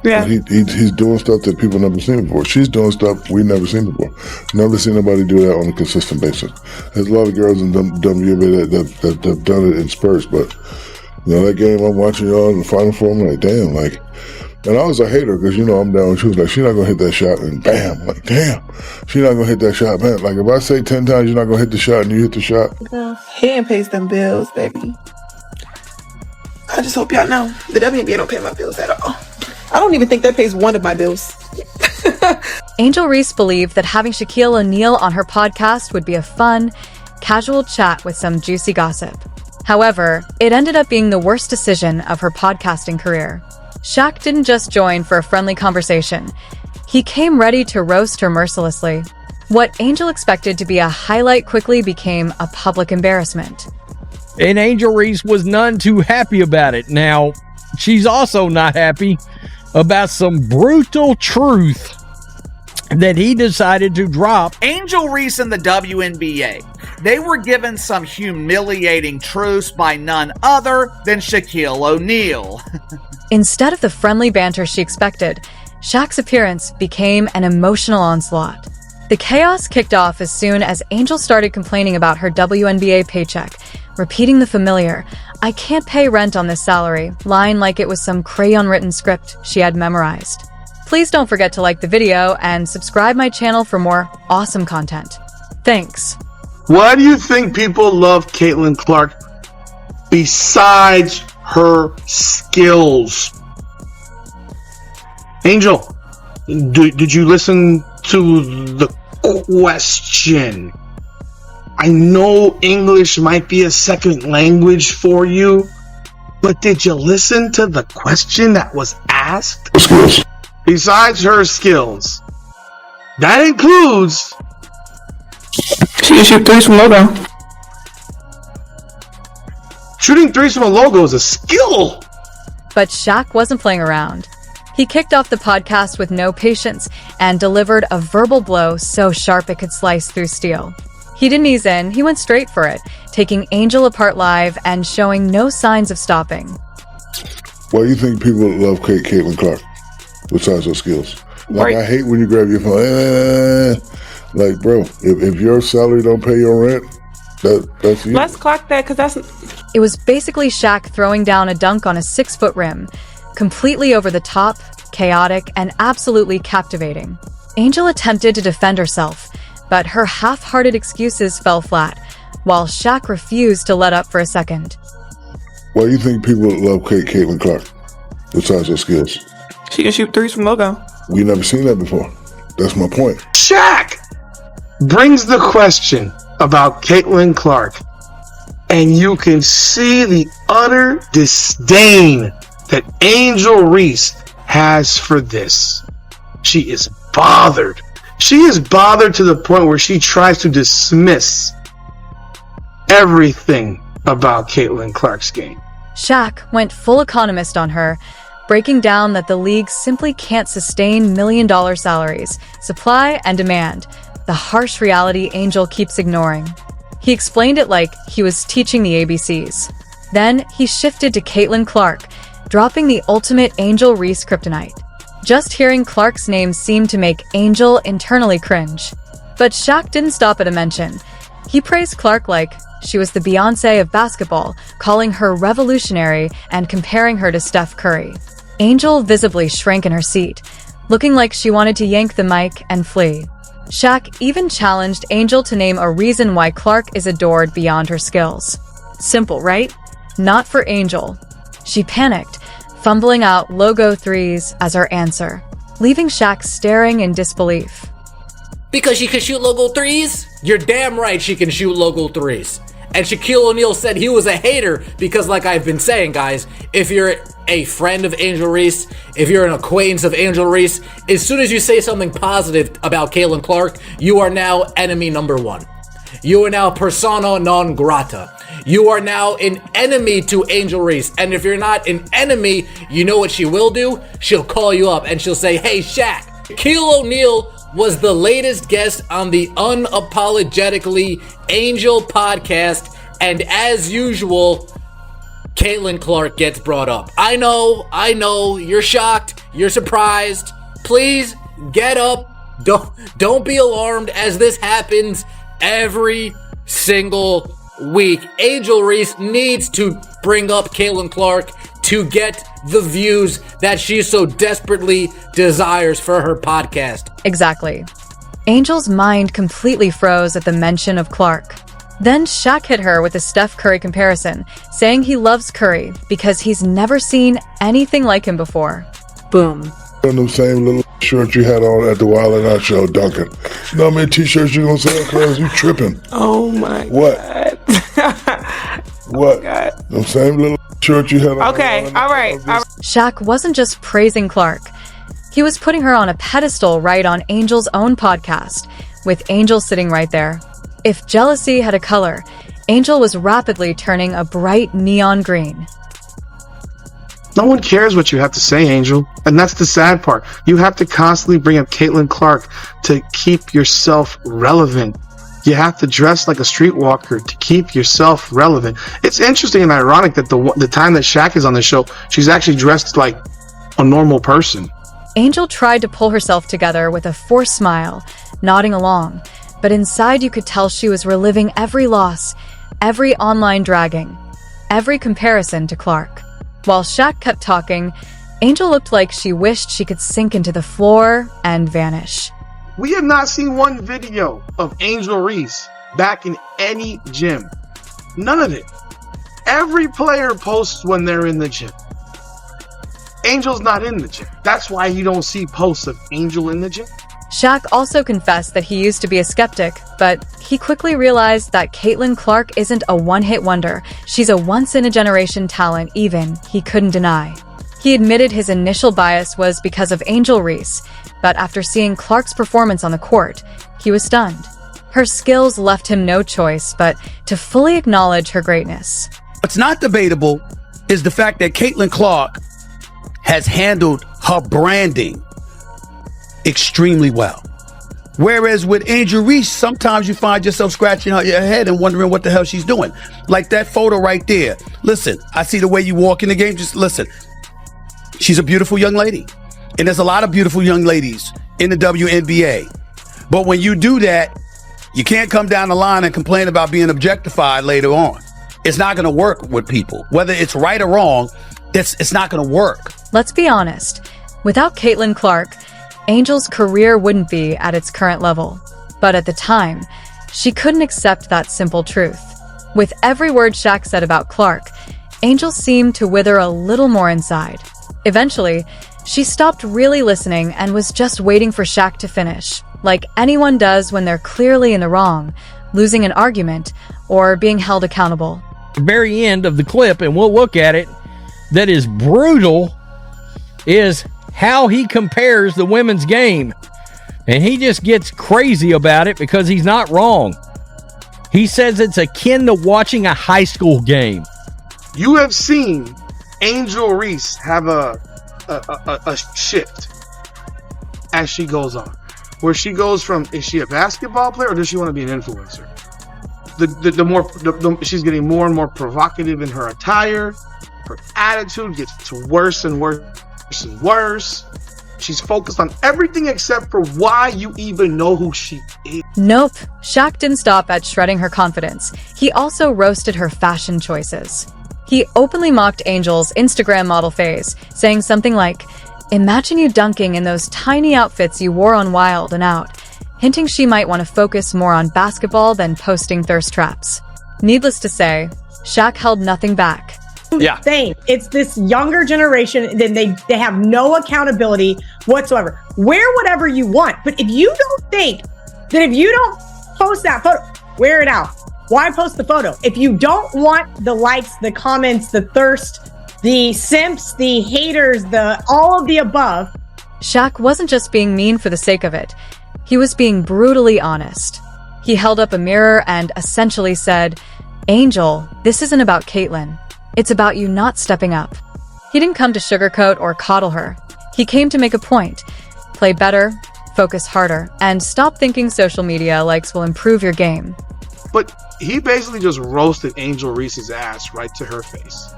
Yeah. He's doing stuff that people never seen before. She's doing stuff we never seen before. Never seen nobody do that on a consistent basis. There's a lot of girls in WNBA that have done it in spurts, but that game I'm watching y'all in the Final Four, I'm like, damn, like, and I was a hater because I'm down. She was like, she's not gonna hit that shot, and bam, like, damn, she's not gonna hit that shot, man. Like, if I say 10 times you're not gonna hit the shot and you hit the shot, He ain't pays them bills, baby. I just hope y'all know the WNBA don't pay my bills at all. I don't even think that pays one of my bills. Angel Reese believed that having Shaquille O'Neal on her podcast would be a fun, casual chat with some juicy gossip. However, it ended up being the worst decision of her podcasting career. Shaq didn't just join for a friendly conversation. He came ready to roast her mercilessly. What Angel expected to be a highlight quickly became a public embarrassment. And Angel Reese was none too happy about it. Now, she's also not happy about some brutal truth that he decided to drop. Angel Reese and the WNBA, they were given some humiliating truths by none other than Shaquille O'Neal. Instead of the friendly banter she expected, Shaq's appearance became an emotional onslaught. The chaos kicked off as soon as Angel started complaining about her WNBA paycheck, repeating the familiar, "I can't pay rent on this salary" line like it was some crayon-written script she had memorized. Please don't forget to like the video and subscribe my channel for more awesome content. Thanks. Why do you think people love Caitlin Clark besides her skills? Angel, did you listen to the question? I know English might be a second language for you, but did you listen to the question that was asked? skills. Besides her skills, that includes She can shoot threes from logo. shooting threes from a logo is a skill. But Shaq wasn't playing around. He kicked off the podcast with no patience and delivered a verbal blow so sharp it could slice through steel. He didn't ease in, he went straight for it, taking Angel apart live and showing no signs of stopping. Why do you think people love Caitlin Clark besides her skills? Like, Right. I hate when you grab your phone. Like, bro, if your salary don't pay your rent, that's you. Let's clock that because that's It was basically Shaq throwing down a dunk on a 6-foot rim, completely over the top, chaotic, and absolutely captivating. Angel attempted to defend herself, but her half-hearted excuses fell flat, while Shaq refused to let up for a second. Why do you think people love Caitlin Clark besides her skills? she can shoot threes from logo. We never seen that before. That's my point. Shaq brings the question about Caitlin Clark, and you can see the utter disdain that Angel Reese has for this. She is bothered. She is bothered to the point where she tries to dismiss everything about Caitlin Clark's game. Shaq went full economist on her, breaking down that the league simply can't sustain million-dollar salaries, supply and demand, the harsh reality Angel keeps ignoring. He explained it like he was teaching the ABCs. Then he shifted to Caitlin Clark, dropping the ultimate Angel Reese kryptonite. Just hearing Clark's name seemed to make Angel internally cringe. But Shaq didn't stop at a mention. He praised Clark like she was the Beyoncé of basketball, calling her revolutionary and comparing her to Steph Curry. Angel visibly shrank in her seat, looking like she wanted to yank the mic and flee. Shaq even challenged Angel to name a reason why Clark is adored beyond her skills. Simple, right? Not for Angel. She panicked, fumbling out logo threes as her answer, leaving Shaq staring in disbelief. Because she can shoot logo threes? You're damn right she can shoot logo threes. And Shaquille O'Neal said he was a hater because, like I've been saying, guys, if you're a friend of Angel Reese, if you're an acquaintance of Angel Reese, as soon as you say something positive about Caitlin Clark, you are now enemy number one. You are now persona non grata. You are now an enemy to Angel Reese. And if you're not an enemy, you know what she will do? She'll call you up and she'll say, "Hey, Shaq, Shaquille O'Neal was the latest guest on the Unapologetically Angel podcast, and as usual, Caitlin Clark gets brought up. I know, you're shocked, you're surprised. Please get up. Don't be alarmed, as this happens every single week. Angel Reese needs to bring up Caitlin Clark to get the views that she so desperately desires for her podcast. Exactly. Angel's mind completely froze at the mention of Clark. Then Shaq hit her with a Steph Curry comparison, saying he loves Curry because he's never seen anything like him before. Boom. On the same little shirt you had on at the Wild 'N Out show, Duncan. You know how many t-shirts you gonna sell, cuz? You tripping. Oh my What? God. What? Oh God. The same little shirt you had on. Okay, all right. Shaq wasn't just praising Clark. He was putting her on a pedestal right on Angel's own podcast, with Angel sitting right there. If jealousy had a color, Angel was rapidly turning a bright neon green. No one cares what you have to say, Angel. And that's the sad part. You have to constantly bring up Caitlin Clark to keep yourself relevant. You have to dress like a streetwalker to keep yourself relevant. It's interesting and ironic that the time that Shaq is on the show, she's actually dressed like a normal person. Angel tried to pull herself together with a forced smile, nodding along, but inside you could tell she was reliving every loss, every online dragging, every comparison to Clark. While Shaq kept talking, Angel looked like she wished she could sink into the floor and vanish. We have not seen one video of Angel Reese back in any gym. None of it. Every player posts when they're in the gym. Angel's not in the gym. That's why you don't see posts of Angel in the gym. Shaq also confessed that he used to be a skeptic, but he quickly realized that Caitlin Clark isn't a one-hit wonder. She's a once-in-a-generation talent even he couldn't deny. He admitted his initial bias was because of Angel Reese, but after seeing Clark's performance on the court, he was stunned. Her skills left him no choice but to fully acknowledge her greatness. What's not debatable is the fact that Caitlin Clark has handled her branding extremely well. Whereas with Angel Reese, sometimes you find yourself scratching your head and wondering what the hell she's doing. Like that photo right there. Listen, I see the way you walk in the game. Just listen. She's a beautiful young lady. And there's a lot of beautiful young ladies in the WNBA. But when you do that, you can't come down the line and complain about being objectified later on. It's not going to work with people. Whether it's right or wrong, it's not going to work. Let's be honest. Without Caitlin Clark, Angel's career wouldn't be at its current level. But at the time, she couldn't accept that simple truth. With every word Shaq said about Clark, Angel seemed to wither a little more inside. Eventually, she stopped really listening and was just waiting for Shaq to finish, like anyone does when they're clearly in the wrong, losing an argument, or being held accountable. The very end of the clip, and we'll look at it, that is brutal, is how he compares the women's game. And he just gets crazy about it because he's not wrong. He says it's akin to watching a high school game. You have seen Angel Reese have a shift as she goes on, where she goes from, is she a basketball player or does she want to be an influencer? She's getting more and more provocative in her attire. Her attitude gets worse and worse and worse. She's focused on everything except for why you even know who she is. Nope, Shaq didn't stop at shredding her confidence. He also roasted her fashion choices. He openly mocked Angel's Instagram model phase, saying something like, "Imagine you dunking in those tiny outfits you wore on Wild 'N Out," hinting she might want to focus more on basketball than posting thirst traps. Needless to say, Shaq held nothing back. Yeah. Same. It's this younger generation, then they have no accountability whatsoever. Wear whatever you want, but if you don't think that if you don't post that photo, wear it out. Why post the photo? If you don't want the likes, the comments, the thirst, the simps, the haters, the all of the above. Shaq wasn't just being mean for the sake of it. He was being brutally honest. He held up a mirror and essentially said, "Angel, this isn't about Caitlin. It's about you not stepping up." He didn't come to sugarcoat or coddle her. He came to make a point. Play better, focus harder, and stop thinking social media likes will improve your game. But he basically just roasted Angel Reese's ass right to her face.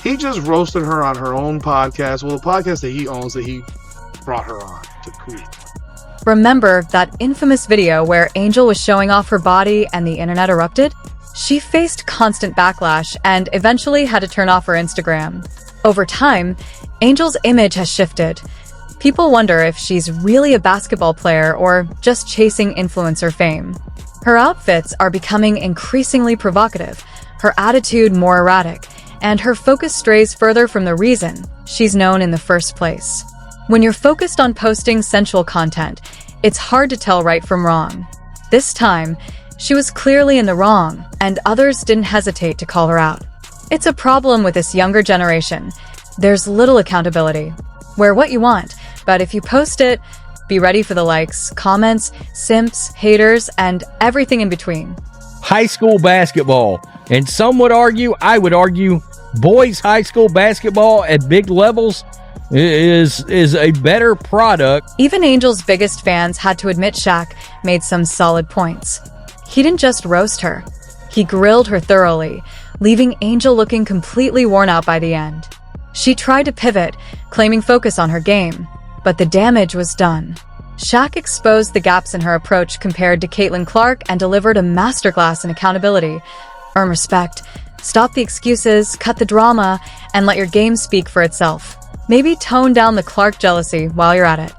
He just roasted her on her own podcast. Well, the podcast that he owns that he brought her on to create. Remember that infamous video where Angel was showing off her body and the internet erupted? She faced constant backlash and eventually had to turn off her Instagram. Over time, Angel's image has shifted. People wonder if she's really a basketball player or just chasing influencer fame. Her outfits are becoming increasingly provocative, her attitude more erratic, and her focus strays further from the reason she's known in the first place. When you're focused on posting sensual content, it's hard to tell right from wrong. This time, she was clearly in the wrong, and others didn't hesitate to call her out. It's a problem with this younger generation. There's little accountability. Wear what you want, but if you post it, be ready for the likes, comments, simps, haters, and everything in between. High school basketball, and some would argue, I would argue, boys high school basketball at big levels is a better product. Even Angel's biggest fans had to admit Shaq made some solid points. He didn't just roast her, he grilled her thoroughly, leaving Angel looking completely worn out by the end. She tried to pivot, claiming focus on her game, but the damage was done. Shaq exposed the gaps in her approach compared to Caitlin Clark and delivered a masterclass in accountability. Earn respect, stop the excuses, cut the drama, and let your game speak for itself. Maybe tone down the Clark jealousy while you're at it.